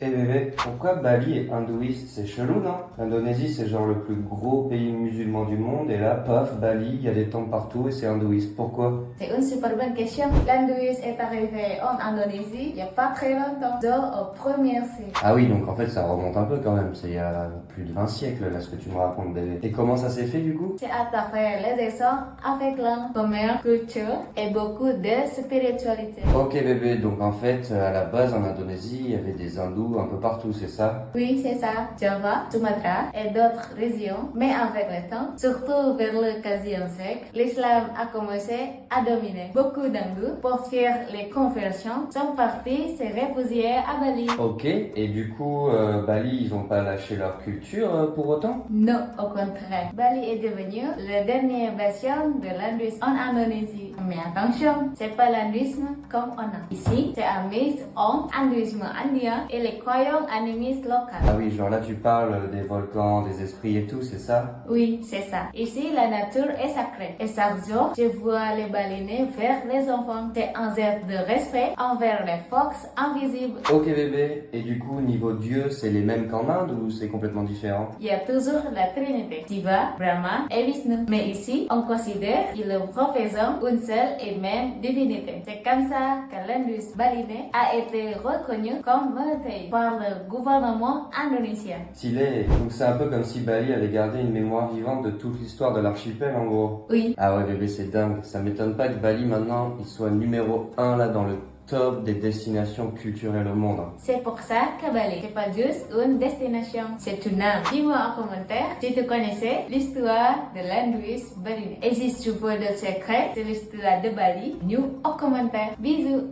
Eh bébé, pourquoi Bali est hindouiste? C'est chelou, non? L'Indonésie, c'est genre le plus gros pays musulman du monde, et là, paf, Bali, il y a des temples partout et c'est hindouiste. Pourquoi? C'est une super bonne question. L'hindouisme est arrivé en Indonésie il n'y a pas très longtemps, genre au premier siècle. Ah oui, donc en fait, ça remonte un peu quand même, c'est il y a plus de 20 siècles, là, ce que tu me racontes, bébé. Et comment ça s'est fait, du coup? C'est à travers les échanges avec la commerce, culture et beaucoup de spiritualité. Ok, bébé, donc en fait, à la base, en Indonésie, il y avait des hindous un peu partout, c'est ça? Oui, c'est ça. Java, Sumatra et d'autres régions. Mais avec le temps, surtout vers le 15e siècle, l'islam a commencé à dominer. Beaucoup d'hindous, pour faire les conversions, sont partis se réfugier à Bali. Ok, et du coup, Bali, ils ont pas lâché leur culture pour autant? Non, au contraire. Bali est devenu la dernière version de l'hindouisme en Indonésie. Mais attention, c'est pas l'hindouisme comme on a. Ici, c'est un mix entre hindouisme indien et les croyances animistes locales. Ah oui, genre là, tu parles des volcans, des esprits et tout, c'est ça? Oui, c'est ça. Ici, la nature est sacrée. Et chaque jour, je vois les baleines vers les enfants. C'est un geste de respect envers les forces invisibles. Ok bébé, et du coup, niveau Dieu, c'est les mêmes qu'en Inde ou c'est complètement différent? Il y a toujours la Trinité, Shiva, Brahma et Vishnu. Mais ici, on considère qu'ils représentent une seule et même divinité. C'est comme ça que l'hindouisme balinais a été reconnu comme monothéiste par le gouvernement indonésien. Stylé, donc c'est un peu comme si Bali avait gardé une mémoire vivante de toute l'histoire de l'archipel en gros. Oui, Ah ouais bébé, c'est dingue, ça m'étonne pas que Bali maintenant, il soit numéro 1 là dans le top des destinations culturelles au monde. c'est pour ça que Bali, c'est pas juste une destination, c'est une âme. Dis-moi en commentaire si tu connaissais l'histoire de l'hindouisme balinais. Et si tu veux le secret de l'histoire de Bali, nous en commentaire. Bisous!